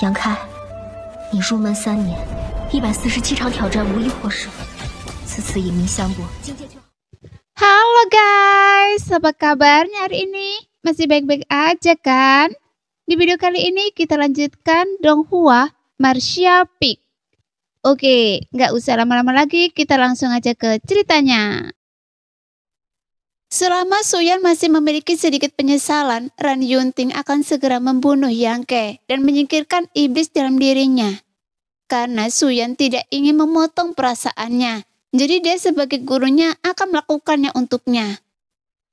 杨开，你入门3年，147场挑战无一获胜，此次以命相搏，境界就好。 Halo guys, apa kabarnya hari ini? Masih baik-baik aja kan? Di video kali ini kita lanjutkan Donghua Martial Peak. Oke, nggak usah lama-lama lagi, kita langsung aja ke ceritanya. Selama Suyan masih memiliki sedikit penyesalan, Ran Yunting akan segera membunuh Yang Ke dan menyingkirkan iblis dalam dirinya. Karena Suyan tidak ingin memotong perasaannya, jadi dia sebagai gurunya akan melakukannya untuknya.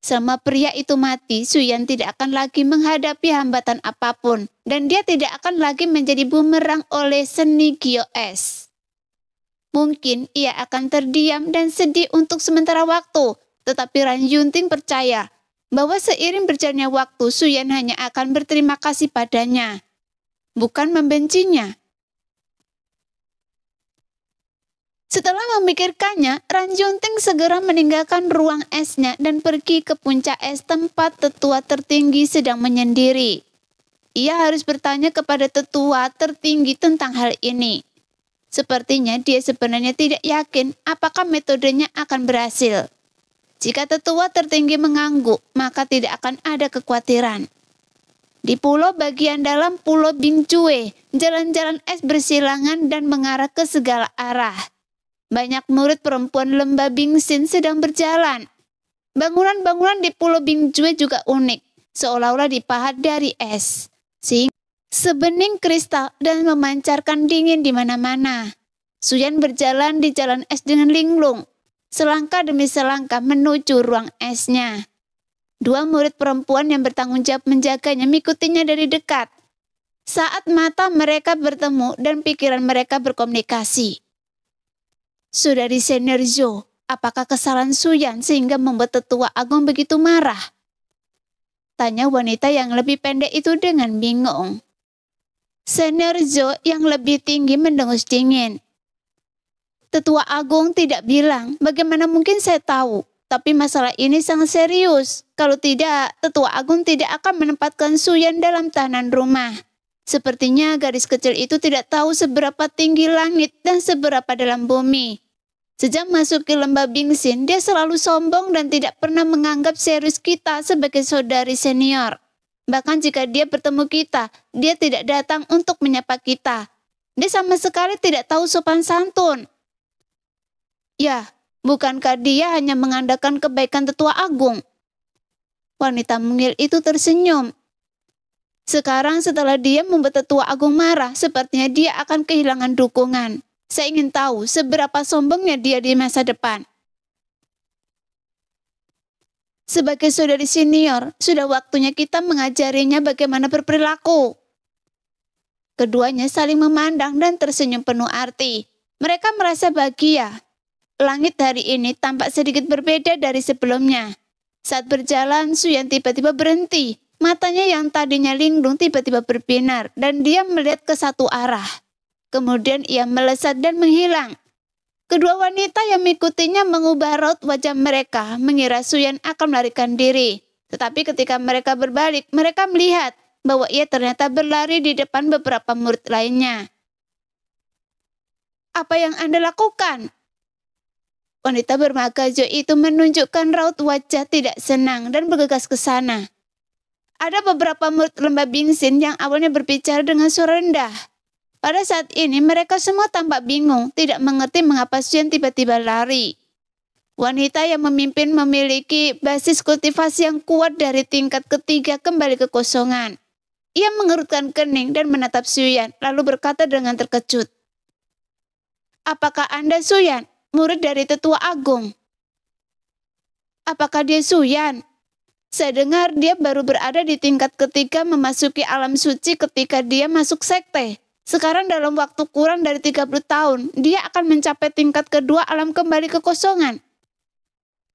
Selama pria itu mati, Suyan tidak akan lagi menghadapi hambatan apapun, dan dia tidak akan lagi menjadi bumerang oleh seni Gyo-es. Mungkin ia akan terdiam dan sedih untuk sementara waktu, tetapi Ran Yunting percaya bahwa seiring berjalannya waktu, Suyan hanya akan berterima kasih padanya, bukan membencinya. Setelah memikirkannya, Ran Yunting segera meninggalkan ruang esnya dan pergi ke puncak es tempat tetua tertinggi sedang menyendiri. Ia harus bertanya kepada tetua tertinggi tentang hal ini. Sepertinya dia sebenarnya tidak yakin apakah metodenya akan berhasil. Jika tetua tertinggi mengangguk, maka tidak akan ada kekhawatiran. Di pulau bagian dalam Pulau Bingcue, jalan-jalan es bersilangan dan mengarah ke segala arah. Banyak murid perempuan lembah Bingsin sedang berjalan. Bangunan-bangunan di Pulau Bingcue juga unik, seolah-olah dipahat dari es. Sehingga sebening kristal dan memancarkan dingin di mana-mana. Suyan berjalan di jalan es dengan linglung, selangkah demi selangkah menuju ruang esnya. 2 murid perempuan yang bertanggung jawab menjaganya mengikutinya dari dekat. Saat mata mereka bertemu dan pikiran mereka berkomunikasi. Saudari senior Zhou, apakah kesalahan Suyan sehingga membuat tetua agung begitu marah? Tanya wanita yang lebih pendek itu dengan bingung. Senior Zhou yang lebih tinggi mendengus dingin. Tetua agung tidak bilang, bagaimana mungkin saya tahu? Tapi masalah ini sangat serius. Kalau tidak, tetua agung tidak akan menempatkan Suyan dalam tahanan rumah. Sepertinya gadis kecil itu tidak tahu seberapa tinggi langit dan seberapa dalam bumi. Sejak masuk ke lembah Bingsin, dia selalu sombong dan tidak pernah menganggap serius kita sebagai saudari senior. Bahkan jika dia bertemu kita, dia tidak datang untuk menyapa kita. Dia sama sekali tidak tahu sopan santun. Ya, bukankah dia hanya mengandalkan kebaikan tetua agung? Wanita mungil itu tersenyum. Sekarang setelah dia membuat tetua agung marah, sepertinya dia akan kehilangan dukungan. Saya ingin tahu seberapa sombongnya dia di masa depan. Sebagai saudari senior, sudah waktunya kita mengajarinya bagaimana berperilaku. Keduanya saling memandang dan tersenyum penuh arti. Mereka merasa bahagia. Langit hari ini tampak sedikit berbeda dari sebelumnya. Saat berjalan, Suyan tiba-tiba berhenti. Matanya yang tadinya linglung tiba-tiba berbinar dan dia melihat ke satu arah. Kemudian ia melesat dan menghilang. Kedua wanita yang mengikutinya mengubah raut wajah mereka, mengira Suyan akan melarikan diri. Tetapi ketika mereka berbalik, mereka melihat bahwa ia ternyata berlari di depan beberapa murid lainnya. Apa yang Anda lakukan? Wanita bermagajo itu menunjukkan raut wajah tidak senang dan bergegas ke sana. Ada beberapa murid lembah Bingsin yang awalnya berbicara dengan suara rendah. Pada saat ini mereka semua tampak bingung, tidak mengerti mengapa Suyan tiba-tiba lari. Wanita yang memimpin memiliki basis kultivasi yang kuat dari tingkat ketiga kembali ke kosongan. Ia mengerutkan kening dan menatap Suyan, lalu berkata dengan terkejut. Apakah Anda Suyan? Murid dari tetua agung. Apakah dia Suyan? Saya dengar dia baru berada di tingkat ketiga memasuki alam suci ketika dia masuk sekte. Sekarang dalam waktu kurang dari 30 tahun, dia akan mencapai tingkat kedua alam kembali kekosongan.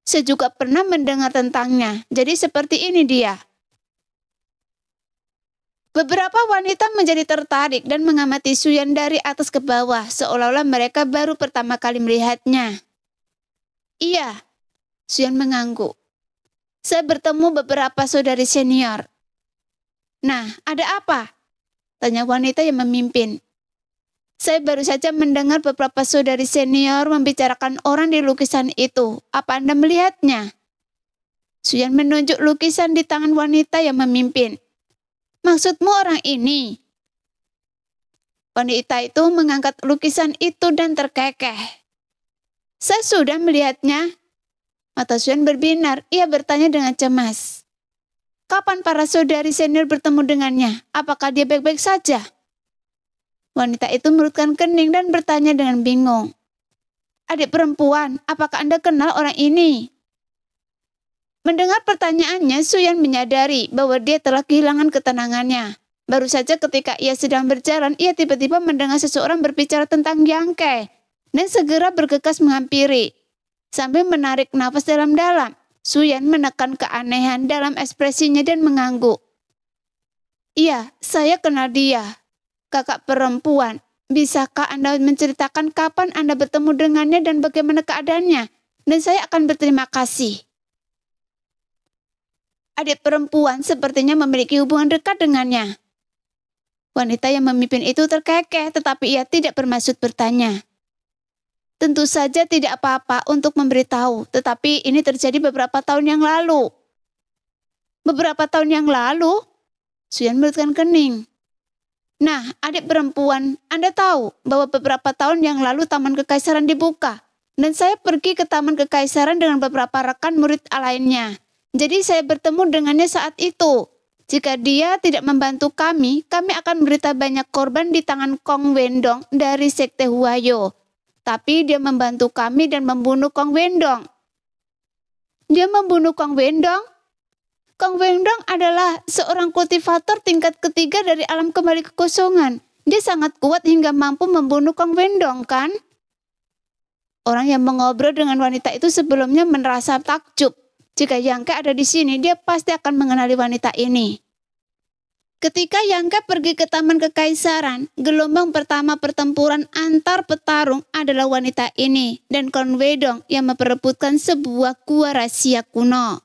Saya juga pernah mendengar tentangnya, jadi seperti ini dia. Beberapa wanita menjadi tertarik dan mengamati Suyan dari atas ke bawah, seolah-olah mereka baru pertama kali melihatnya. Iya, Suyan mengangguk. Saya bertemu beberapa saudari senior. Nah, ada apa? Tanya wanita yang memimpin. Saya baru saja mendengar beberapa saudari senior membicarakan orang di lukisan itu. Apa Anda melihatnya? Suyan menunjuk lukisan di tangan wanita yang memimpin. Maksudmu orang ini? Wanita itu mengangkat lukisan itu dan terkekeh. Saya sudah melihatnya. Mata Suyan berbinar, ia bertanya dengan cemas. Kapan para saudari senior bertemu dengannya? Apakah dia baik-baik saja? Wanita itu mengerutkan kening dan bertanya dengan bingung. Adik perempuan, apakah Anda kenal orang ini? Mendengar pertanyaannya, Suyan menyadari bahwa dia telah kehilangan ketenangannya. Baru saja ketika ia sedang berjalan, ia tiba-tiba mendengar seseorang berbicara tentang Yangke dan segera bergegas menghampiri. Sambil menarik nafas dalam-dalam, Suyan menekan keanehan dalam ekspresinya dan mengangguk. Iya, saya kenal dia. Kakak perempuan, bisakah Anda menceritakan kapan Anda bertemu dengannya dan bagaimana keadaannya? Dan saya akan berterima kasih. Adik perempuan sepertinya memiliki hubungan dekat dengannya. Wanita yang memimpin itu terkekeh, tetapi ia tidak bermaksud bertanya. Tentu saja tidak apa-apa untuk memberitahu, tetapi ini terjadi beberapa tahun yang lalu. Beberapa tahun yang lalu? Suyan mengerutkan kening. Nah, adik perempuan, Anda tahu bahwa beberapa tahun yang lalu Taman Kekaisaran dibuka. Dan saya pergi ke Taman Kekaisaran dengan beberapa rekan murid lainnya. Jadi saya bertemu dengannya saat itu. Jika dia tidak membantu kami akan menderita banyak korban di tangan Kong Wendong dari Sekte Huayo. Tapi dia membantu kami dan membunuh Kong Wendong. Dia membunuh Kong Wendong? Kong Wendong adalah seorang kultivator tingkat ketiga dari alam kembali kekosongan. Dia sangat kuat hingga mampu membunuh Kong Wendong, kan? Orang yang mengobrol dengan wanita itu sebelumnya merasa takjub. Jika Yangke ada di sini, dia pasti akan mengenali wanita ini. Ketika Yangke pergi ke Taman Kekaisaran, gelombang pertama pertempuran antar petarung adalah wanita ini dan Kong Wendong yang memperebutkan sebuah gua rahasia kuno.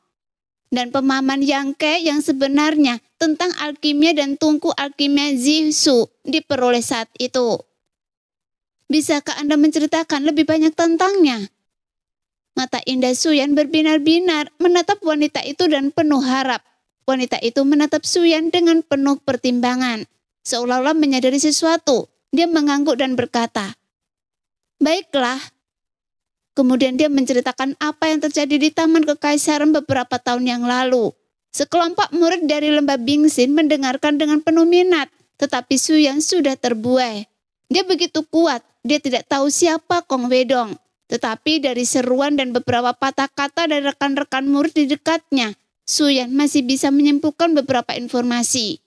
Dan pemahaman Yangke yang sebenarnya tentang alkimia dan tungku alkimia Zhisu diperoleh saat itu. Bisakah Anda menceritakan lebih banyak tentangnya? Mata indah Suyan berbinar-binar menatap wanita itu dan penuh harap. Wanita itu menatap Suyan dengan penuh pertimbangan. Seolah-olah menyadari sesuatu, dia mengangguk dan berkata, "Baiklah." Kemudian dia menceritakan apa yang terjadi di Taman Kekaisaran beberapa tahun yang lalu. Sekelompok murid dari lembah Bingxin mendengarkan dengan penuh minat, tetapi Suyan sudah terbuai. Dia begitu kuat, dia tidak tahu siapa Kong Wendong. Tetapi dari seruan dan beberapa patah kata dari rekan-rekan murid di dekatnya, Suyan masih bisa menyimpulkan beberapa informasi.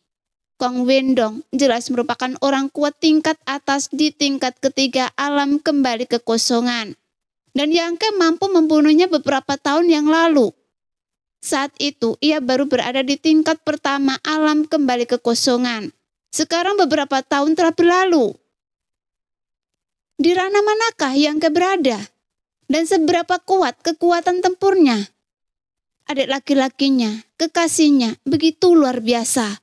Kong Wendong jelas merupakan orang kuat tingkat atas di tingkat ketiga alam kembali kekosongan. Dan Yangke mampu membunuhnya beberapa tahun yang lalu. Saat itu ia baru berada di tingkat pertama alam kembali kekosongan. Sekarang beberapa tahun telah berlalu. Di ranah manakah Yangke berada? Dan seberapa kuat kekuatan tempurnya? Adik laki-lakinya, kekasihnya, begitu luar biasa.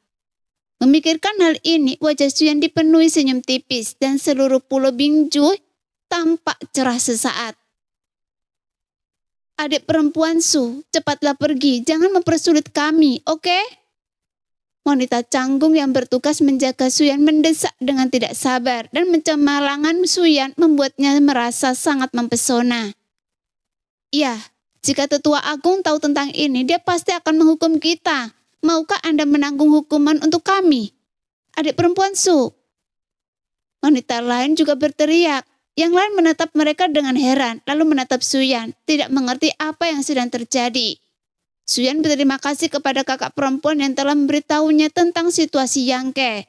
Memikirkan hal ini, wajah Suyan dipenuhi senyum tipis dan seluruh pulau Bingju tampak cerah sesaat. Adik perempuan Su, cepatlah pergi, jangan mempersulit kami, oke? Wanita canggung yang bertugas menjaga Suyan mendesak dengan tidak sabar dan mencemalangan Suyan membuatnya merasa sangat mempesona. Ya, jika Tetua Agung tahu tentang ini, dia pasti akan menghukum kita. Maukah Anda menanggung hukuman untuk kami? Adik perempuan Su. Wanita lain juga berteriak. Yang lain menatap mereka dengan heran, lalu menatap Suyan, tidak mengerti apa yang sedang terjadi. Suyan berterima kasih kepada kakak perempuan yang telah memberitahunya tentang situasi Yangke.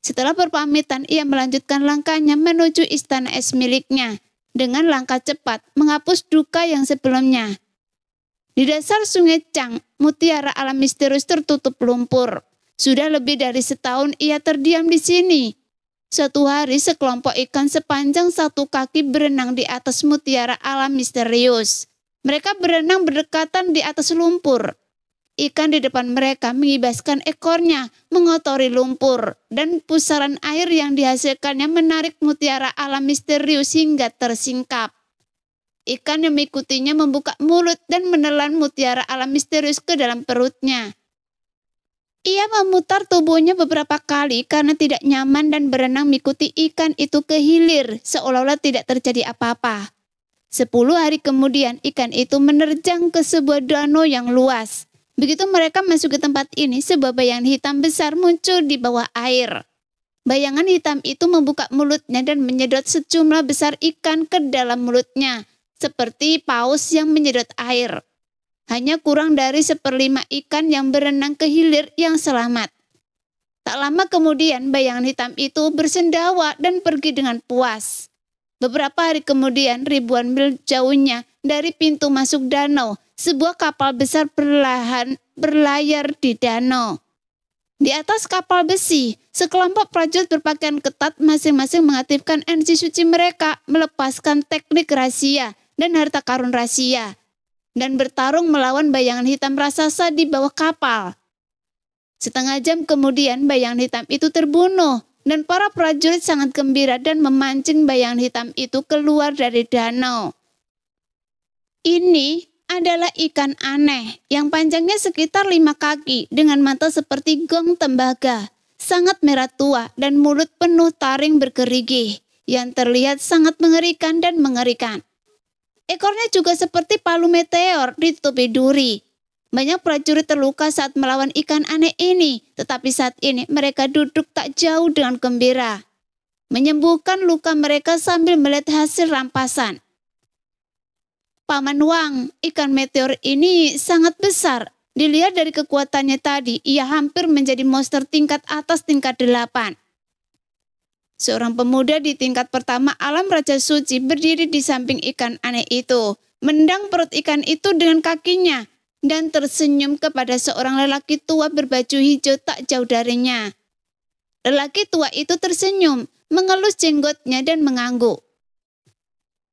Setelah berpamitan, ia melanjutkan langkahnya menuju istana es miliknya. Dengan langkah cepat, menghapus duka yang sebelumnya. Di dasar sungai Chang, mutiara alam misterius tertutup lumpur. Sudah lebih dari setahun ia terdiam di sini. Suatu hari sekelompok ikan sepanjang 1 kaki berenang di atas mutiara alam misterius. Mereka berenang berdekatan di atas lumpur. ikan di depan mereka mengibaskan ekornya, mengotori lumpur, dan pusaran air yang dihasilkannya menarik mutiara alam misterius hingga tersingkap. Ikan yang mengikutinya membuka mulut dan menelan mutiara alam misterius ke dalam perutnya. Ia memutar tubuhnya beberapa kali karena tidak nyaman dan berenang mengikuti ikan itu ke hilir, seolah-olah tidak terjadi apa-apa. 10 hari kemudian ikan itu menerjang ke sebuah danau yang luas. Begitu mereka masuk ke tempat ini, sebuah bayangan hitam besar muncul di bawah air. Bayangan hitam itu membuka mulutnya dan menyedot sejumlah besar ikan ke dalam mulutnya, seperti paus yang menyedot air. Hanya kurang dari 1/5 ikan yang berenang ke hilir yang selamat. Tak lama kemudian bayangan hitam itu bersendawa dan pergi dengan puas. Beberapa hari kemudian, ribuan mil jauhnya dari pintu masuk danau, sebuah kapal besar perlahan berlayar di danau. Di atas kapal besi, sekelompok prajurit berpakaian ketat masing-masing mengaktifkan energi suci mereka, melepaskan teknik rahasia dan harta karun rahasia, dan bertarung melawan bayangan hitam raksasa di bawah kapal. Setengah jam kemudian bayangan hitam itu terbunuh, dan para prajurit sangat gembira dan memancing bayangan hitam itu keluar dari danau. Ini adalah ikan aneh yang panjangnya sekitar 5 kaki dengan mata seperti gong tembaga, sangat merah tua dan mulut penuh taring bergerigi yang terlihat sangat mengerikan dan mengerikan. Ekornya juga seperti palu meteor ditutupi duri. Banyak prajurit terluka saat melawan ikan aneh ini, tetapi saat ini mereka duduk tak jauh dengan gembira, menyembuhkan luka mereka sambil melihat hasil rampasan. Paman Wang, ikan meteor ini sangat besar. Dilihat dari kekuatannya tadi, ia hampir menjadi monster tingkat atas tingkat 8. Seorang pemuda di tingkat pertama alam Raja Suci berdiri di samping ikan aneh itu, mendang perut ikan itu dengan kakinya, dan tersenyum kepada seorang lelaki tua berbaju hijau tak jauh darinya. Lelaki tua itu tersenyum, mengelus jenggotnya dan mengangguk.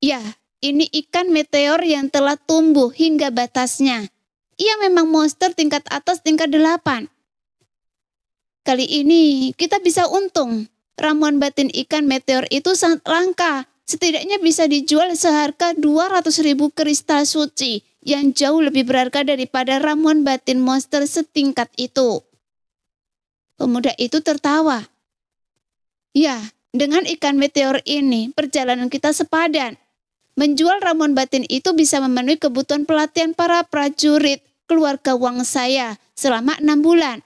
Ya, ini ikan meteor yang telah tumbuh hingga batasnya. Ia memang monster tingkat atas tingkat 8. Kali ini kita bisa untung. Ramuan batin ikan meteor itu sangat langka. Setidaknya bisa dijual seharga 200.000 kristal suci, yang jauh lebih berharga daripada ramuan batin monster setingkat itu. Pemuda itu tertawa. Ya, dengan ikan meteor ini, perjalanan kita sepadan. Menjual ramuan batin itu bisa memenuhi kebutuhan pelatihan para prajurit keluarga Wang saya selama 6 bulan.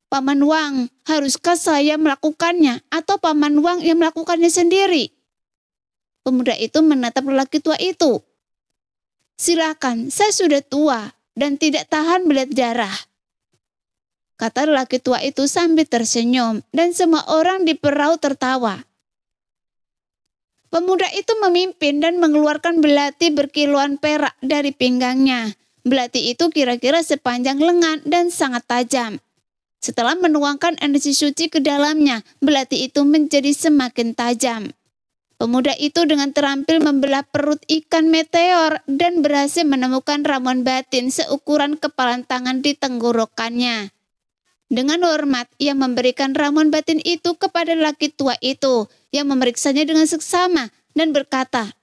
Paman Wang, haruskah saya melakukannya atau Paman Wang yang melakukannya sendiri? Pemuda itu menatap lelaki tua itu. Silakan, saya sudah tua dan tidak tahan melihat darah, kata lelaki tua itu sambil tersenyum, dan semua orang di perahu tertawa. Pemuda itu memimpin dan mengeluarkan belati berkiloan perak dari pinggangnya. Belati itu kira-kira sepanjang lengan dan sangat tajam. Setelah menuangkan energi suci ke dalamnya, belati itu menjadi semakin tajam. Pemuda itu dengan terampil membelah perut ikan meteor dan berhasil menemukan ramuan batin seukuran kepalan tangan di tenggorokannya. Dengan hormat, ia memberikan ramuan batin itu kepada laki tua itu yang memeriksanya dengan seksama dan berkata,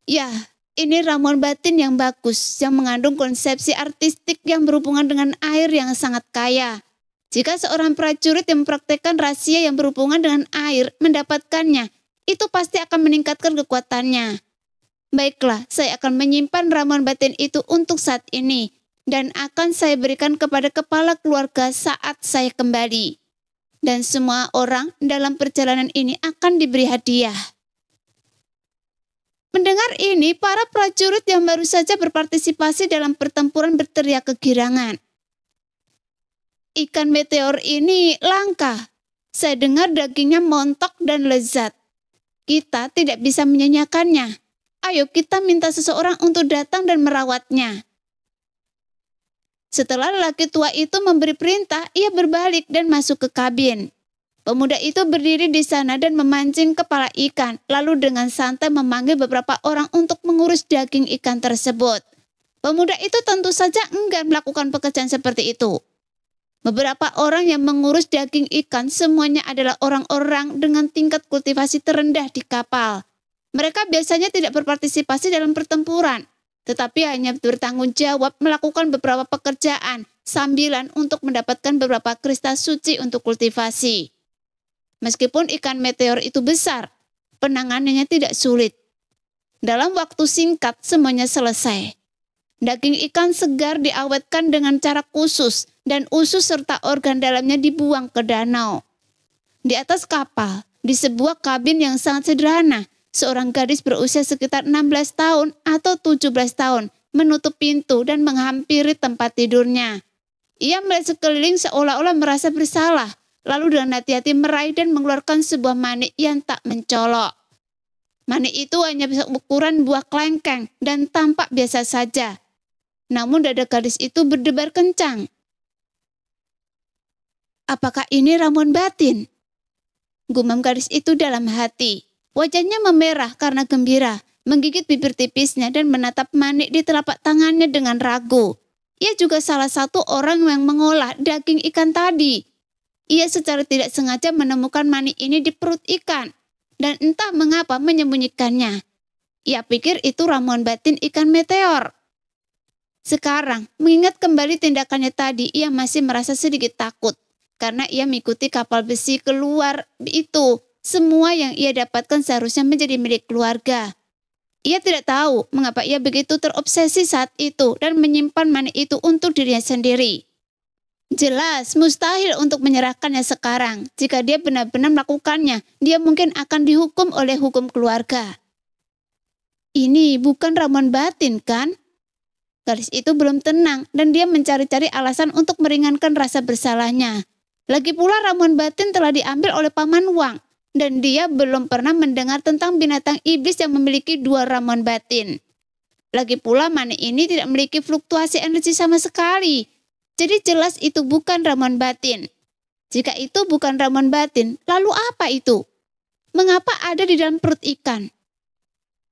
"Ya, ini ramuan batin yang bagus yang mengandung konsepsi artistik yang berhubungan dengan air yang sangat kaya. Jika seorang prajurit yang mempraktekkan rahasia yang berhubungan dengan air mendapatkannya, itu pasti akan meningkatkan kekuatannya. Baiklah, saya akan menyimpan ramuan batin itu untuk saat ini, dan akan saya berikan kepada kepala keluarga saat saya kembali. Dan semua orang dalam perjalanan ini akan diberi hadiah." Mendengar ini, para prajurit yang baru saja berpartisipasi dalam pertempuran berteriak kegirangan. Ikan meteor ini langka. Saya dengar dagingnya montok dan lezat. Kita tidak bisa menyanyikannya. Ayo kita minta seseorang untuk datang dan merawatnya. Setelah lelaki tua itu memberi perintah, ia berbalik dan masuk ke kabin. Pemuda itu berdiri di sana dan memancing kepala ikan, lalu dengan santai memanggil beberapa orang untuk mengurus daging ikan tersebut. Pemuda itu tentu saja enggan melakukan pekerjaan seperti itu. Beberapa orang yang mengurus daging ikan semuanya adalah orang-orang dengan tingkat kultivasi terendah di kapal. Mereka biasanya tidak berpartisipasi dalam pertempuran, tetapi hanya bertanggung jawab melakukan beberapa pekerjaan sambilan untuk mendapatkan beberapa kristal suci untuk kultivasi. Meskipun ikan meteor itu besar, penanganannya tidak sulit. Dalam waktu singkat semuanya selesai. Daging ikan segar diawetkan dengan cara khusus dan usus serta organ dalamnya dibuang ke danau. Di atas kapal, di sebuah kabin yang sangat sederhana, seorang gadis berusia sekitar 16 tahun atau 17 tahun menutup pintu dan menghampiri tempat tidurnya. Ia melihat sekeliling seolah-olah merasa bersalah, lalu dengan hati-hati meraih dan mengeluarkan sebuah manik yang tak mencolok. Manik itu hanya bisa ukuran buah kelengkeng dan tampak biasa saja. Namun dada gadis itu berdebar kencang. Apakah ini ramuan batin? Gumam gadis itu dalam hati. Wajahnya memerah karena gembira, menggigit bibir tipisnya dan menatap manik di telapak tangannya dengan ragu. Ia juga salah satu orang yang mengolah daging ikan tadi. Ia secara tidak sengaja menemukan manik ini di perut ikan, dan entah mengapa menyembunyikannya. Ia pikir itu ramuan batin ikan meteor. Sekarang, mengingat kembali tindakannya tadi, ia masih merasa sedikit takut. Karena ia mengikuti kapal besi keluar itu. Semua yang ia dapatkan seharusnya menjadi milik keluarga. Ia tidak tahu mengapa ia begitu terobsesi saat itu dan menyimpan manik itu untuk dirinya sendiri. Jelas mustahil untuk menyerahkannya sekarang. Jika dia benar-benar melakukannya, dia mungkin akan dihukum oleh hukum keluarga. Ini bukan ramuan batin, kan? Gadis itu belum tenang dan dia mencari-cari alasan untuk meringankan rasa bersalahnya. Lagi pula ramuan batin telah diambil oleh Paman Wang dan dia belum pernah mendengar tentang binatang iblis yang memiliki 2 ramuan batin. Lagi pula manik ini tidak memiliki fluktuasi energi sama sekali. Jadi jelas itu bukan ramuan batin. Jika itu bukan ramuan batin, lalu apa itu? Mengapa ada di dalam perut ikan?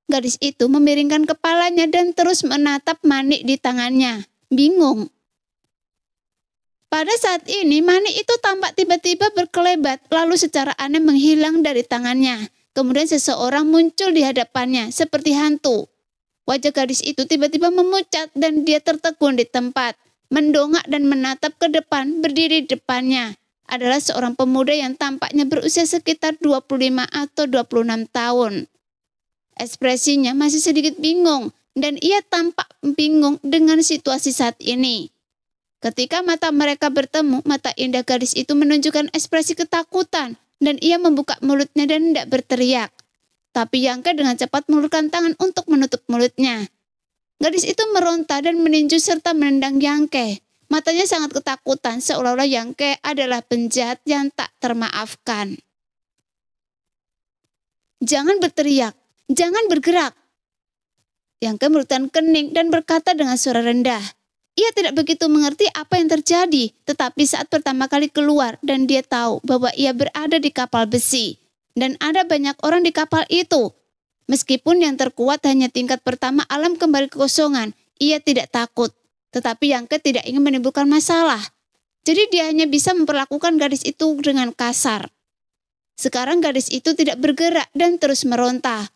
Gadis itu memiringkan kepalanya dan terus menatap manik di tangannya. Bingung. Pada saat ini manik itu tampak tiba-tiba berkelebat lalu secara aneh menghilang dari tangannya. Kemudian seseorang muncul di hadapannya seperti hantu. Wajah gadis itu tiba-tiba memucat dan dia tertegun di tempat. Mendongak dan menatap ke depan, berdiri di depannya. Adalah seorang pemuda yang tampaknya berusia sekitar 25 atau 26 tahun. Ekspresinya masih sedikit bingung dan ia tampak bingung dengan situasi saat ini. Ketika mata mereka bertemu, mata indah gadis itu menunjukkan ekspresi ketakutan dan ia membuka mulutnya dan hendak berteriak. Tapi Yangke dengan cepat mengulurkan tangan untuk menutup mulutnya. Gadis itu meronta dan meninju serta menendang Yangke. Matanya sangat ketakutan seolah-olah Yangke adalah penjahat yang tak termaafkan. Jangan berteriak. Jangan bergerak. Yangke meluruskan kening dan berkata dengan suara rendah. Ia tidak begitu mengerti apa yang terjadi, tetapi saat pertama kali keluar dan dia tahu bahwa ia berada di kapal besi. Dan ada banyak orang di kapal itu. Meskipun yang terkuat hanya tingkat pertama alam kembali kekosongan, ia tidak takut. Tetapi Yangke tidak ingin menimbulkan masalah. Jadi dia hanya bisa memperlakukan gadis itu dengan kasar. Sekarang gadis itu tidak bergerak dan terus meronta.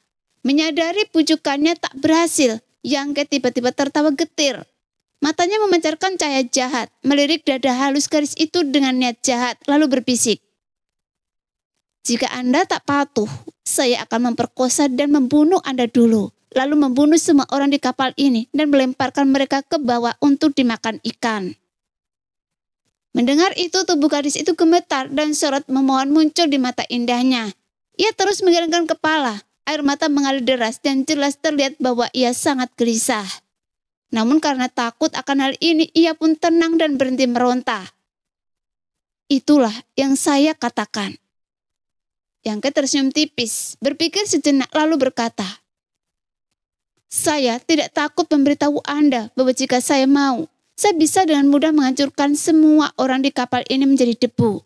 Menyadari pujukannya tak berhasil, Yangke tiba-tiba tertawa getir. Matanya memancarkan cahaya jahat, melirik dada halus gadis itu dengan niat jahat, lalu berbisik. Jika Anda tak patuh, saya akan memperkosa dan membunuh Anda dulu, lalu membunuh semua orang di kapal ini dan melemparkan mereka ke bawah untuk dimakan ikan. Mendengar itu, tubuh gadis itu gemetar dan sorot memohon muncul di mata indahnya. Ia terus menggelengkan kepala. Air mata mengalir deras dan jelas terlihat bahwa ia sangat gelisah. Namun karena takut akan hal ini, ia pun tenang dan berhenti meronta. Itulah yang saya katakan. Yangke tersenyum tipis, berpikir sejenak lalu berkata, saya tidak takut memberitahu Anda bahwa jika saya mau, saya bisa dengan mudah menghancurkan semua orang di kapal ini menjadi debu.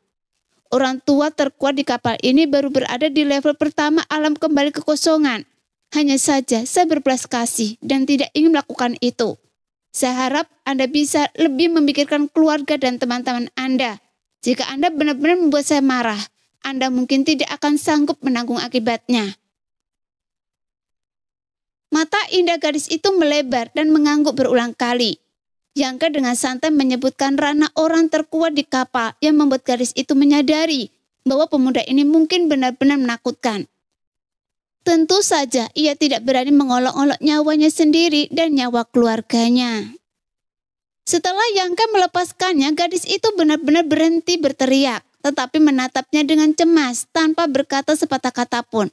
Orang tua terkuat di kapal ini baru berada di level pertama alam kembali kekosongan. Hanya saja saya berbelas kasih dan tidak ingin melakukan itu. Saya harap Anda bisa lebih memikirkan keluarga dan teman-teman Anda. Jika Anda benar-benar membuat saya marah, Anda mungkin tidak akan sanggup menanggung akibatnya. Mata indah gadis itu melebar dan mengangguk berulang kali. Yangke dengan santai menyebutkan ranah orang terkuat di kapal yang membuat gadis itu menyadari bahwa pemuda ini mungkin benar-benar menakutkan. Tentu saja ia tidak berani mengolok-olok nyawanya sendiri dan nyawa keluarganya. Setelah Yangke melepaskannya, gadis itu benar-benar berhenti berteriak, tetapi menatapnya dengan cemas tanpa berkata sepatah kata pun.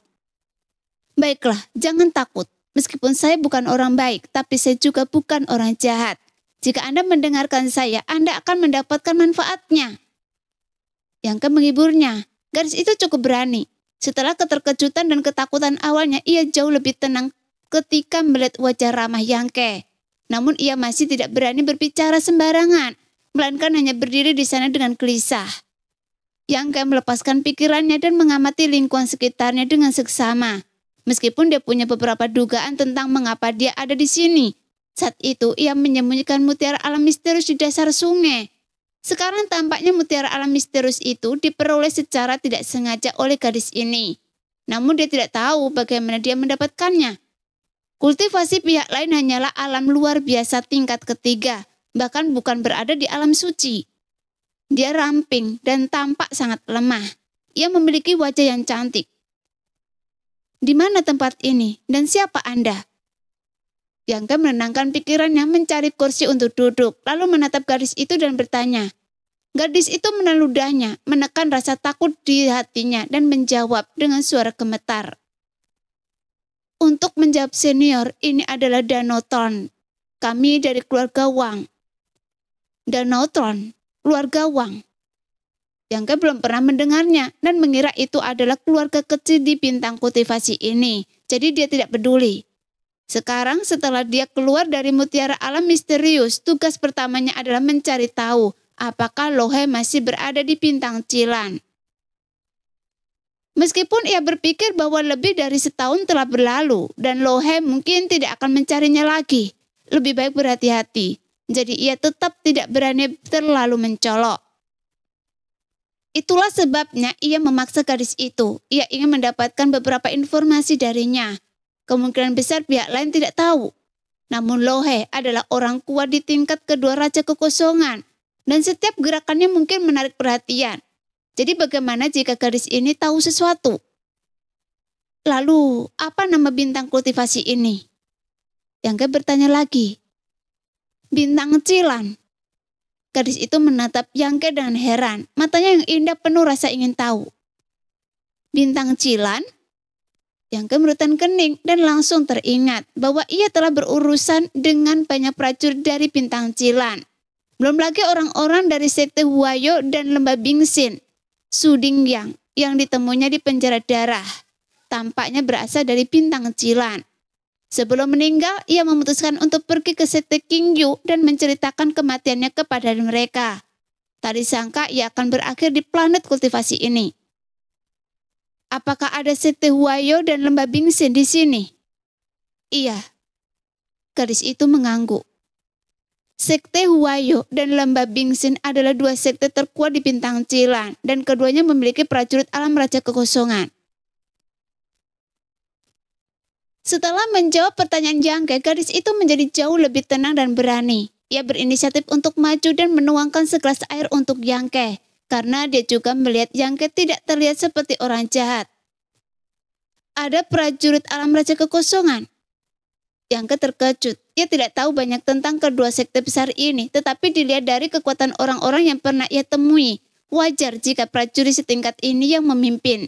Baiklah, jangan takut. Meskipun saya bukan orang baik, tapi saya juga bukan orang jahat. Jika Anda mendengarkan saya, Anda akan mendapatkan manfaatnya. Yangke menghiburnya. Gadis itu cukup berani. Setelah keterkejutan dan ketakutan awalnya, ia jauh lebih tenang ketika melihat wajah ramah Yangke. Namun ia masih tidak berani berbicara sembarangan, melainkan hanya berdiri di sana dengan gelisah. Yangke melepaskan pikirannya dan mengamati lingkungan sekitarnya dengan seksama. Meskipun dia punya beberapa dugaan tentang mengapa dia ada di sini. Saat itu ia menyembunyikan mutiara alam misterius di dasar sungai. Sekarang tampaknya mutiara alam misterius itu diperoleh secara tidak sengaja oleh gadis ini. Namun dia tidak tahu bagaimana dia mendapatkannya. Kultivasi pihak lain hanyalah alam luar biasa tingkat ketiga, bahkan bukan berada di alam suci. Dia ramping dan tampak sangat lemah. Ia memiliki wajah yang cantik. Di mana tempat ini dan siapa Anda? Yangke menenangkan pikirannya mencari kursi untuk duduk, lalu menatap gadis itu dan bertanya. Gadis itu meneludahnya, menekan rasa takut di hatinya dan menjawab dengan suara gemetar. Untuk menjawab senior, ini adalah Danotron. Kami dari keluarga Wang. Danotron, keluarga Wang. Yangke belum pernah mendengarnya dan mengira itu adalah keluarga kecil di bintang kultivasi ini, jadi dia tidak peduli. Sekarang setelah dia keluar dari mutiara alam misterius, tugas pertamanya adalah mencari tahu apakah Lohe masih berada di bintang Cilan. Meskipun ia berpikir bahwa lebih dari setahun telah berlalu dan Lohe mungkin tidak akan mencarinya lagi, lebih baik berhati-hati. Jadi ia tetap tidak berani terlalu mencolok. Itulah sebabnya ia memaksa gadis itu. Ia ingin mendapatkan beberapa informasi darinya. Kemungkinan besar pihak lain tidak tahu. Namun Lohe adalah orang kuat di tingkat kedua Raja Kekosongan. Dan setiap gerakannya mungkin menarik perhatian. Jadi bagaimana jika gadis ini tahu sesuatu? Lalu, apa nama bintang kultivasi ini? Yangke bertanya lagi. Bintang Cilan. Gadis itu menatap Yangke dengan heran. Matanya yang indah penuh rasa ingin tahu. Bintang Cilan? Yangke merutan kening dan langsung teringat bahwa ia telah berurusan dengan banyak prajurit dari bintang Cilan. Belum lagi orang-orang dari sekte Huayo dan lembah Bingxin. Suding yang ditemuinya di penjara darah. Tampaknya berasal dari bintang Cilan. Sebelum meninggal, ia memutuskan untuk pergi ke sekte Qingyu dan menceritakan kematiannya kepada mereka. Tak disangka ia akan berakhir di planet kultivasi ini. Apakah ada sekte Huayo dan lembah Bingxin di sini? Iya. Gadis itu mengangguk. Sekte Huayo dan lembah Bingxin adalah dua sekte terkuat di bintang Cilan dan keduanya memiliki prajurit alam Raja Kekosongan. Setelah menjawab pertanyaan Yangke, gadis itu menjadi jauh lebih tenang dan berani. Ia berinisiatif untuk maju dan menuangkan segelas air untuk Yangke, karena dia juga melihat Yangke tidak terlihat seperti orang jahat. Ada prajurit alam Raja Kekosongan. Yangke terkejut. Ia tidak tahu banyak tentang kedua sekte besar ini, tetapi dilihat dari kekuatan orang-orang yang pernah ia temui, wajar jika prajurit setingkat ini yang memimpin.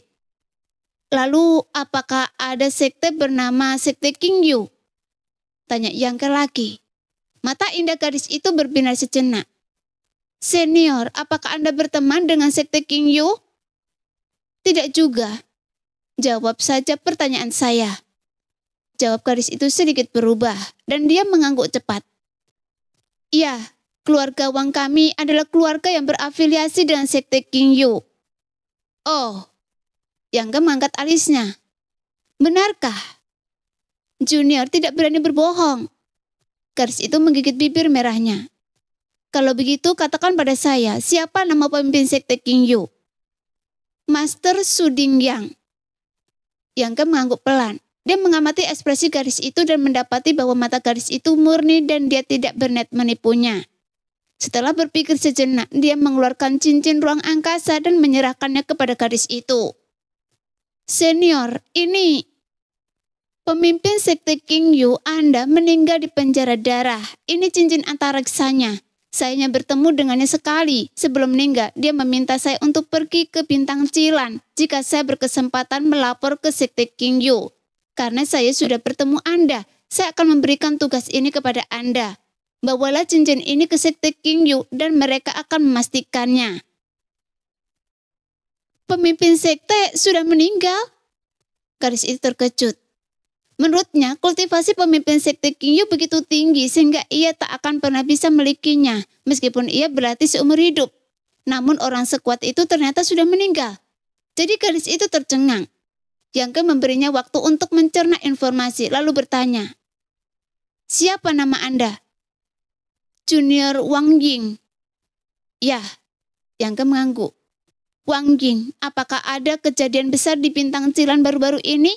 Lalu, apakah ada sekte bernama sekte Qingyu? Tanya Yangke lagi. Mata indah gadis itu berbinar sejenak. Senior, apakah Anda berteman dengan sekte Qingyu? Tidak juga. Jawab saja pertanyaan saya. Jawab gadis itu sedikit berubah, dan dia mengangguk cepat. Ya, keluarga Wang kami adalah keluarga yang berafiliasi dengan sekte Qingyu. Oh. Yangke mengangkat alisnya. Benarkah? Junior tidak berani berbohong. Gadis itu menggigit bibir merahnya. Kalau begitu katakan pada saya, siapa nama pemimpin sekte King Yu? Master Suding Yang. Yang mengangguk pelan. Dia mengamati ekspresi gadis itu dan mendapati bahwa mata gadis itu murni dan dia tidak berniat menipunya. Setelah berpikir sejenak, dia mengeluarkan cincin ruang angkasa dan menyerahkannya kepada gadis itu. Senior, ini pemimpin sekte King Yu Anda meninggal di penjara darah. Ini cincin antaraksanya. Saya hanya bertemu dengannya sekali. Sebelum meninggal, dia meminta saya untuk pergi ke Bintang Cilan jika saya berkesempatan melapor ke sekte King Yu. Karena saya sudah bertemu Anda, saya akan memberikan tugas ini kepada Anda. Bawalah cincin ini ke sekte King Yu dan mereka akan memastikannya. Pemimpin sekte sudah meninggal? Gadis itu terkejut. Menurutnya, kultivasi pemimpin sekte King Yu begitu tinggi sehingga ia tak akan pernah bisa memilikinya, meskipun ia berlatih seumur hidup. Namun orang sekuat itu ternyata sudah meninggal. Jadi gadis itu tercengang. Yang memberinya waktu untuk mencerna informasi, lalu bertanya, siapa nama Anda? Junior Wang Ying. Ya, Yang mengangguk. Wang Ying, apakah ada kejadian besar di Bintang Cilan baru-baru ini?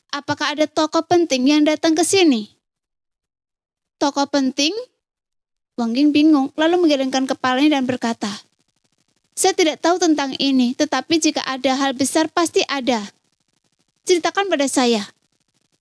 Apakah ada tokoh penting yang datang ke sini? Tokoh penting? Wang Ying bingung, lalu menggelengkan kepalanya dan berkata, saya tidak tahu tentang ini, tetapi jika ada hal besar pasti ada. Ceritakan pada saya.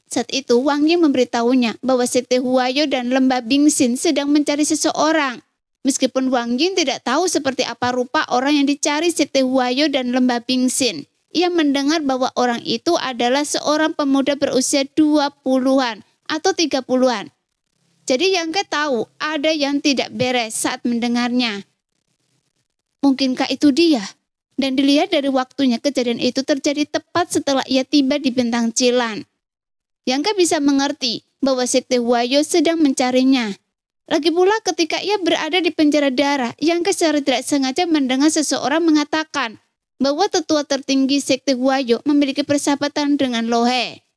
Saat itu Wang Ying memberitahunya bahwa sekte Huayo dan lembah Bingxin sedang mencari seseorang. Meskipun Wang Ying tidak tahu seperti apa rupa orang yang dicari sekte Huayo dan lembah Bingxin, ia mendengar bahwa orang itu adalah seorang pemuda berusia 20-an atau 30-an. Jadi Yang Ke tahu ada yang tidak beres saat mendengarnya. Mungkinkah itu dia? Dan dilihat dari waktunya, kejadian itu terjadi tepat setelah ia tiba di Bintang Cilan. Yang Ke bisa mengerti bahwa sekte Huayo sedang mencarinya. Lagi pula ketika ia berada di penjara darah, Yang Ke secara tidak sengaja mendengar seseorang mengatakan bahwa tetua tertinggi sekte Huayo memiliki persahabatan dengan Lohe.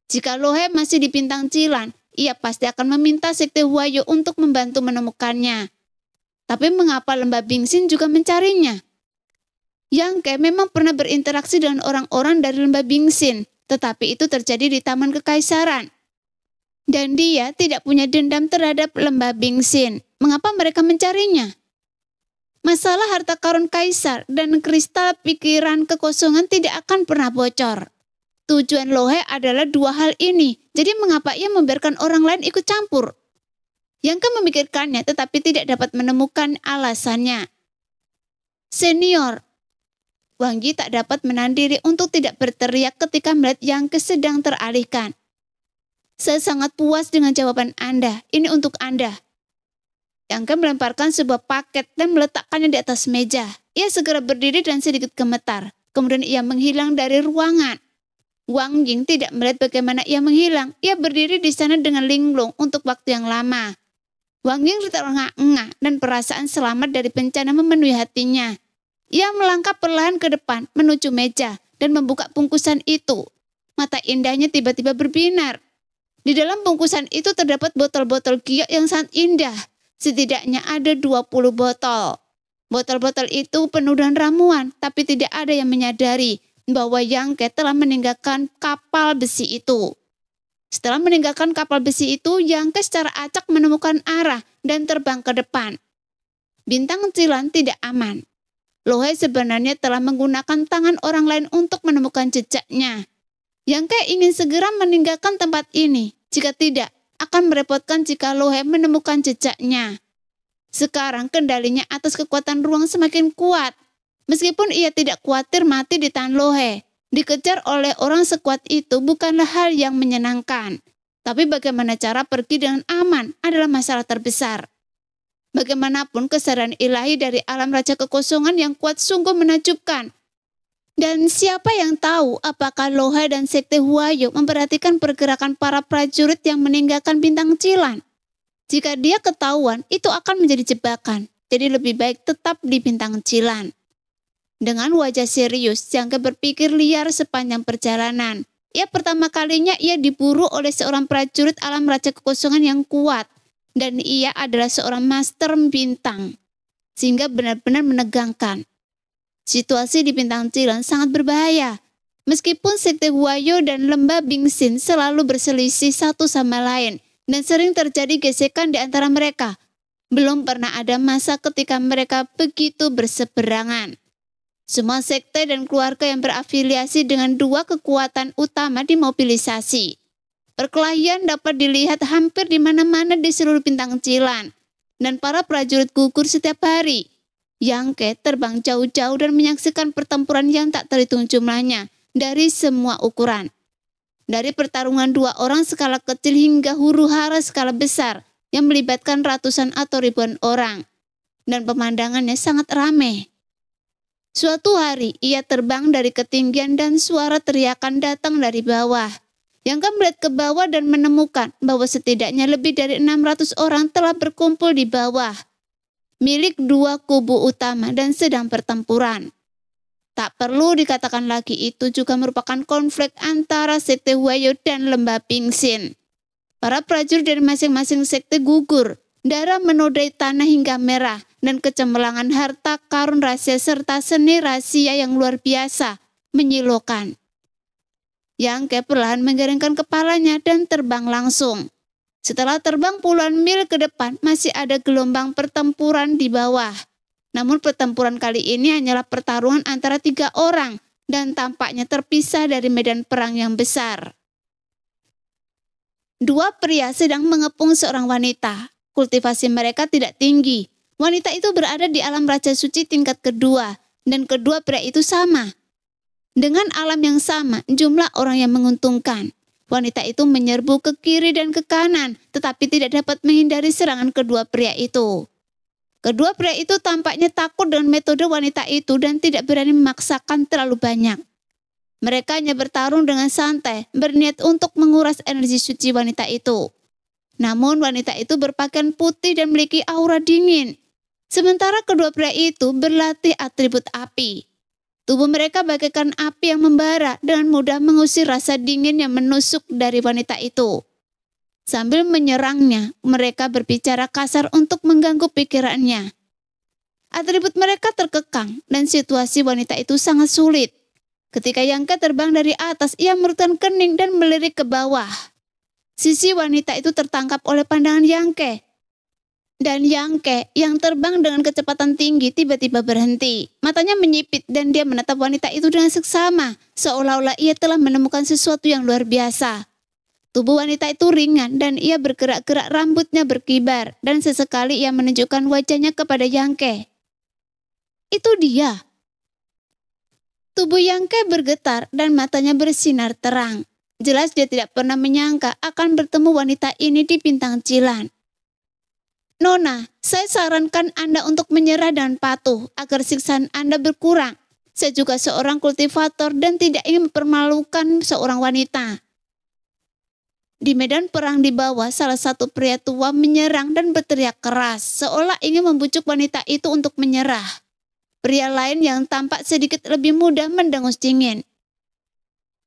Jika Lohe masih di Bintang Cilan, ia pasti akan meminta sekte Huayo untuk membantu menemukannya. Tapi mengapa lembah Bingxin juga mencarinya? Yang Ke memang pernah berinteraksi dengan orang-orang dari lembah Bingxin, tetapi itu terjadi di Taman Kekaisaran. Dan dia tidak punya dendam terhadap lembah Bingxin. Mengapa mereka mencarinya? Masalah harta karun kaisar dan kristal pikiran kekosongan tidak akan pernah bocor. Tujuan Lohe adalah dua hal ini, jadi mengapa ia membiarkan orang lain ikut campur? Yang Ke memikirkannya tetapi tidak dapat menemukan alasannya. Senior, Wang Yi tak dapat menahan diri untuk tidak berteriak ketika melihat Yang Ke sedang teralihkan. Saya sangat puas dengan jawaban Anda. Ini untuk Anda. Yang Ke melemparkan sebuah paket dan meletakkannya di atas meja. Ia segera berdiri dan sedikit gemetar. Kemudian ia menghilang dari ruangan. Wang Ying tidak melihat bagaimana ia menghilang. Ia berdiri di sana dengan linglung untuk waktu yang lama. Wang Ying terengah-engah dan perasaan selamat dari bencana memenuhi hatinya. Ia melangkah perlahan ke depan menuju meja dan membuka bungkusan itu. Mata indahnya tiba-tiba berbinar. Di dalam bungkusan itu terdapat botol-botol giok yang sangat indah. Setidaknya ada 20 botol. Botol-botol itu penuh dengan ramuan, tapi tidak ada yang menyadari bahwa Yang Ke telah meninggalkan kapal besi itu. Setelah meninggalkan kapal besi itu, Yang Ke secara acak menemukan arah dan terbang ke depan. Bintang Cilan tidak aman. Lohe sebenarnya telah menggunakan tangan orang lain untuk menemukan jejaknya. Yang Ke ingin segera meninggalkan tempat ini. Jika tidak, akan merepotkan jika Lohe menemukan jejaknya. Sekarang kendalinya atas kekuatan ruang semakin kuat. Meskipun ia tidak khawatir mati di tangan Lohe, dikejar oleh orang sekuat itu bukanlah hal yang menyenangkan. Tapi bagaimana cara pergi dengan aman adalah masalah terbesar. Bagaimanapun kesadaran ilahi dari alam Raja Kekosongan yang kuat sungguh menakjubkan. Dan siapa yang tahu apakah Lohe dan sekte Huayo memperhatikan pergerakan para prajurit yang meninggalkan Bintang Cilan? Jika dia ketahuan, itu akan menjadi jebakan. Jadi lebih baik tetap di Bintang Cilan. Dengan wajah serius, Yang Ke berpikir liar sepanjang perjalanan. Pertama kalinya ia diburu oleh seorang prajurit alam Raja Kekosongan yang kuat. dan ia adalah seorang master bintang, sehingga benar-benar menegangkan. Situasi di Bintang Cilan sangat berbahaya. Meskipun Sekte Huayo dan Lembah Bingsin selalu berselisih satu sama lain dan sering terjadi gesekan di antara mereka, belum pernah ada masa ketika mereka begitu berseberangan. Semua sekte dan keluarga yang berafiliasi dengan dua kekuatan utama dimobilisasi. Perkelahian dapat dilihat hampir di mana-mana di seluruh Bintang Cilan, dan para prajurit gugur setiap hari. Yangke terbang jauh-jauh dan menyaksikan pertempuran yang tak terhitung jumlahnya dari semua ukuran. Dari pertarungan dua orang skala kecil hingga huru-hara skala besar yang melibatkan ratusan atau ribuan orang. Dan pemandangannya sangat ramai. Suatu hari ia terbang dari ketinggian dan suara teriakan datang dari bawah. Yangke melihat ke bawah dan menemukan bahwa setidaknya lebih dari 600 orang telah berkumpul di bawah, milik dua kubu utama dan sedang pertempuran. Tak perlu dikatakan lagi, itu juga merupakan konflik antara Sekte Huayo dan Lembah Bingsin. Para prajurit dari masing-masing sekte gugur, darah menodai tanah hingga merah, dan kecemerlangan harta karun rahasia serta seni rahasia yang luar biasa menyilokan. Yangke perlahan menggeringkan kepalanya dan terbang langsung. Setelah terbang puluhan mil ke depan, masih ada gelombang pertempuran di bawah. Namun pertempuran kali ini hanyalah pertarungan antara 3 orang dan tampaknya terpisah dari medan perang yang besar. Dua pria sedang mengepung seorang wanita. Kultivasi mereka tidak tinggi. Wanita itu berada di alam Raja Suci tingkat kedua, dan kedua pria itu sama. Dengan alam yang sama, jumlah orang yang menguntungkan. Wanita itu menyerbu ke kiri dan ke kanan, tetapi tidak dapat menghindari serangan kedua pria itu. Kedua pria itu tampaknya takut dengan metode wanita itu dan tidak berani memaksakan terlalu banyak. Mereka hanya bertarung dengan santai, berniat untuk menguras energi suci wanita itu. Namun wanita itu berpakaian putih dan memiliki aura dingin. Sementara kedua pria itu berlatih atribut api. Tubuh mereka bagaikan api yang membara dengan mudah mengusir rasa dingin yang menusuk dari wanita itu. Sambil menyerangnya, mereka berbicara kasar untuk mengganggu pikirannya. Atribut mereka terkekang dan situasi wanita itu sangat sulit. Ketika Yangke terbang dari atas, ia merutkan kening dan melirik ke bawah. Sisi wanita itu tertangkap oleh pandangan Yangke. Dan Yangke yang terbang dengan kecepatan tinggi tiba-tiba berhenti. Matanya menyipit dan dia menatap wanita itu dengan seksama, seolah-olah ia telah menemukan sesuatu yang luar biasa. Tubuh wanita itu ringan dan ia bergerak-gerak, rambutnya berkibar, dan sesekali ia menunjukkan wajahnya kepada Yangke. Itu dia. Tubuh Yangke bergetar dan matanya bersinar terang. Jelas dia tidak pernah menyangka akan bertemu wanita ini di Bintang Cilan. Nona, saya sarankan Anda untuk menyerah dan patuh agar siksaan Anda berkurang. Saya juga seorang kultivator dan tidak ingin mempermalukan seorang wanita. Di medan perang di bawah, salah satu pria tua menyerang dan berteriak keras, seolah ingin membujuk wanita itu untuk menyerah. Pria lain yang tampak sedikit lebih muda mendengus dingin.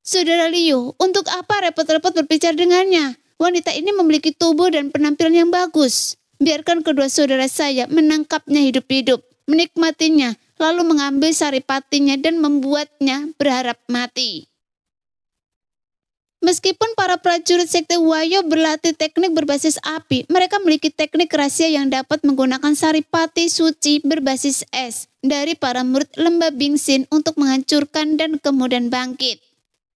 Saudara Liu, untuk apa repot-repot berbicara dengannya? Wanita ini memiliki tubuh dan penampilan yang bagus. Biarkan kedua saudara saya menangkapnya hidup-hidup, menikmatinya, lalu mengambil saripatinya dan membuatnya berharap mati. Meskipun para prajurit Sekte Huayo berlatih teknik berbasis api, mereka memiliki teknik rahasia yang dapat menggunakan saripati suci berbasis es dari para murid Lembah Bingsin untuk menghancurkan dan kemudian bangkit,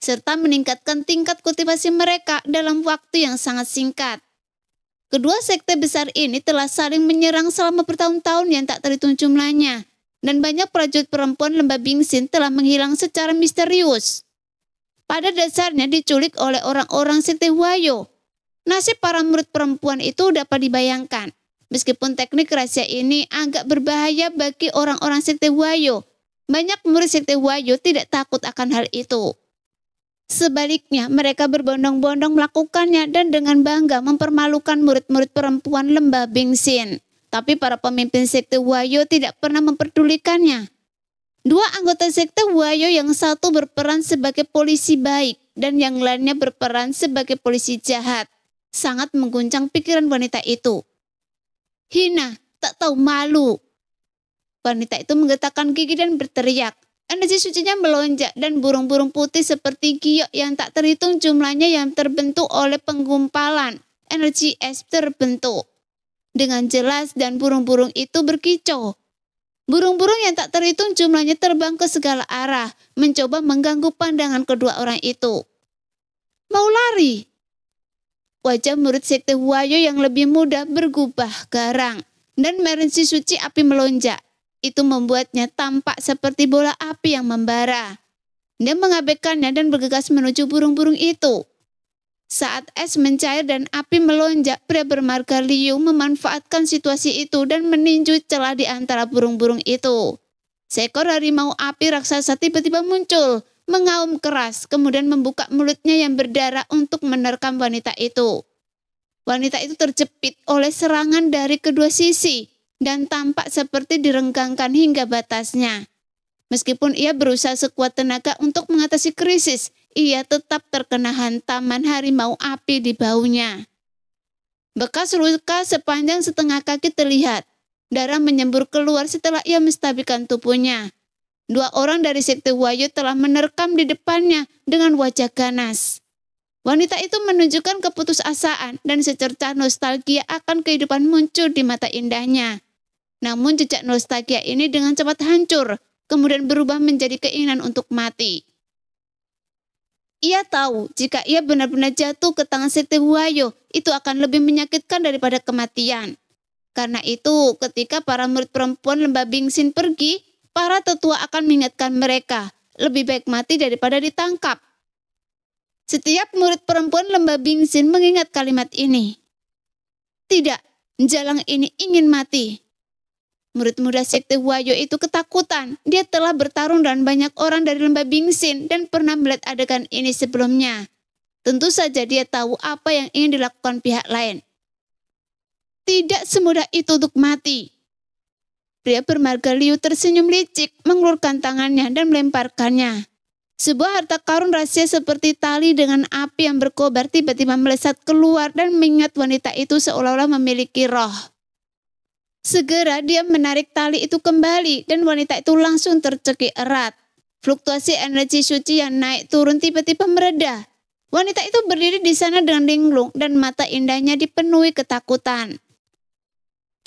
serta meningkatkan tingkat kultivasi mereka dalam waktu yang sangat singkat. Kedua sekte besar ini telah saling menyerang selama bertahun-tahun yang tak terhitung jumlahnya, dan banyak prajurit perempuan Lembah Bingsin telah menghilang secara misterius. Pada dasarnya diculik oleh orang-orang Sekte Huayo. Nasib para murid perempuan itu dapat dibayangkan. Meskipun teknik rahasia ini agak berbahaya bagi orang-orang Sekte Huayo, banyak murid Sekte Huayo tidak takut akan hal itu. Sebaliknya, mereka berbondong-bondong melakukannya dan dengan bangga mempermalukan murid-murid perempuan Lembah Bingsin. Tapi para pemimpin Sekte Huayo tidak pernah memperdulikannya. Dua anggota Sekte Huayo, yang satu berperan sebagai polisi baik dan yang lainnya berperan sebagai polisi jahat, sangat mengguncang pikiran wanita itu. hina, tak tahu malu. Wanita itu menggetakkan gigi dan berteriak. Energi sucinya melonjak dan burung-burung putih seperti giok yang tak terhitung jumlahnya yang terbentuk oleh penggumpalan. Energi es terbentuk dengan jelas dan burung-burung itu berkicau. Burung-burung yang tak terhitung jumlahnya terbang ke segala arah, mencoba mengganggu pandangan kedua orang itu. Mau lari? Wajah murid sekte Huayo yang lebih muda bergubah garang dan energi suci api melonjak. Itu membuatnya tampak seperti bola api yang membara. Dia mengabaikannya dan bergegas menuju burung-burung itu. Saat es mencair dan api melonjak, pria bermarga Liu memanfaatkan situasi itu dan meninju celah di antara burung-burung itu. Seekor harimau api raksasa tiba-tiba muncul, mengaum keras, kemudian membuka mulutnya yang berdarah untuk menerkam wanita itu. Wanita itu terjepit oleh serangan dari kedua sisi dan tampak seperti direnggangkan hingga batasnya. Meskipun ia berusaha sekuat tenaga untuk mengatasi krisis, ia tetap terkena hantaman harimau api di baunya. Bekas luka sepanjang setengah kaki terlihat. Darah menyembur keluar setelah ia menstabilkan tubuhnya. 2 orang dari sekte Huayo telah menerkam di depannya dengan wajah ganas. Wanita itu menunjukkan keputusasaan dan secercah nostalgia akan kehidupan muncul di mata indahnya. Namun jejak nostalgia ini dengan cepat hancur, kemudian berubah menjadi keinginan untuk mati. Ia tahu jika ia benar-benar jatuh ke tangan sekte Huayo, itu akan lebih menyakitkan daripada kematian. Karena itu, ketika para murid perempuan lembah Bingxin pergi, para tetua akan mengingatkan mereka, lebih baik mati daripada ditangkap. Setiap murid perempuan lembah Bingxin mengingat kalimat ini. Tidak, jalang ini ingin mati. Murid muda sekte Huayo itu ketakutan. Dia telah bertarung dengan banyak orang dari lembah Bingxin dan pernah melihat adegan ini sebelumnya. Tentu saja dia tahu apa yang ingin dilakukan pihak lain. Tidak semudah itu untuk mati. Pria bermarga Liu tersenyum licik, mengelurkan tangannya dan melemparkannya. Sebuah harta karun rahasia seperti tali dengan api yang berkobar tiba-tiba melesat keluar dan mengingat wanita itu seolah-olah memiliki roh. Segera dia menarik tali itu kembali dan wanita itu langsung tercekik erat. Fluktuasi energi suci yang naik turun tiba-tiba mereda. Wanita itu berdiri di sana dengan linglung dan mata indahnya dipenuhi ketakutan.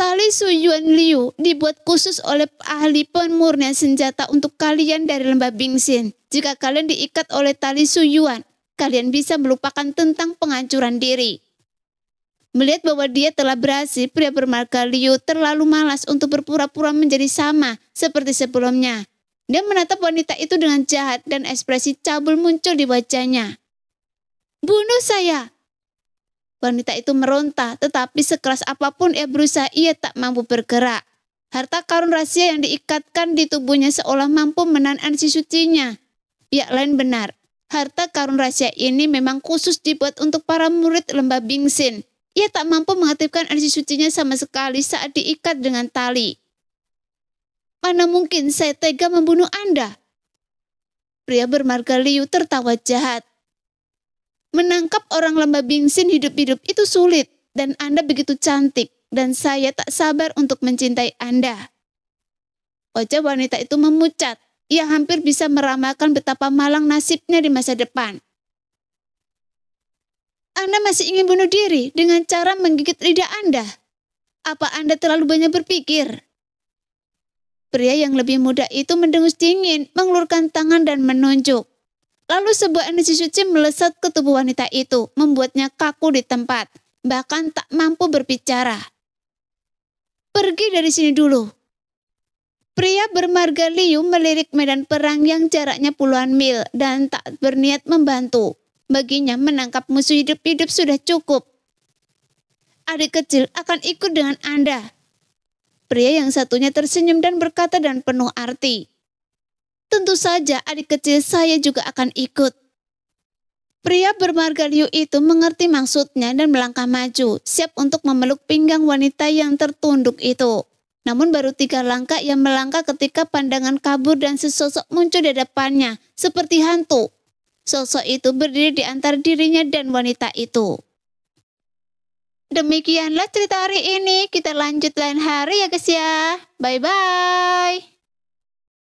Tali Suyuan Liu dibuat khusus oleh ahli pemurnian senjata untuk kalian dari lembah Bingxin. Jika kalian diikat oleh tali Suyuan, kalian bisa melupakan tentang penghancuran diri. Melihat bahwa dia telah berhasil, pria bermarga Liu terlalu malas untuk berpura-pura menjadi sama seperti sebelumnya. Dia menatap wanita itu dengan jahat dan ekspresi cabul muncul di wajahnya. Bunuh saya! Wanita itu meronta, tetapi sekeras apapun ia berusaha, ia tak mampu bergerak. Harta karun rahasia yang diikatkan di tubuhnya seolah mampu menahan energi sucinya. Pihak lain benar, harta karun rahasia ini memang khusus dibuat untuk para murid lembah Bingxin. Ia tak mampu mengaktifkan energi sucinya sama sekali saat diikat dengan tali. Mana mungkin saya tega membunuh Anda? Pria bermarga Liu tertawa jahat. Menangkap orang lembah Bingxin hidup-hidup itu sulit, dan Anda begitu cantik, dan saya tak sabar untuk mencintai Anda. Wajah wanita itu memucat. Ia hampir bisa meramalkan betapa malang nasibnya di masa depan. Anda masih ingin bunuh diri dengan cara menggigit lidah Anda? Apa Anda terlalu banyak berpikir? Pria yang lebih muda itu mendengus dingin, mengelurkan tangan dan menunjuk. Lalu sebuah energi suci melesat ke tubuh wanita itu, membuatnya kaku di tempat, bahkan tak mampu berbicara. Pergi dari sini dulu. Pria bermarga Liu melirik medan perang yang jaraknya puluhan mil dan tak berniat membantu. Baginya menangkap musuh hidup-hidup sudah cukup. Adik kecil akan ikut dengan Anda. Pria yang satunya tersenyum dan berkata dengan penuh arti. Tentu saja adik kecil saya juga akan ikut. Pria bermarga Liu itu mengerti maksudnya dan melangkah maju, siap untuk memeluk pinggang wanita yang tertunduk itu. Namun baru 3 langkah ia melangkah ketika pandangan kabur dan sesosok muncul di depannya, seperti hantu. Sosok itu berdiri di antara dirinya dan wanita itu. Demikianlah cerita hari ini. Kita lanjut lain hari ya guys ya. Bye-bye.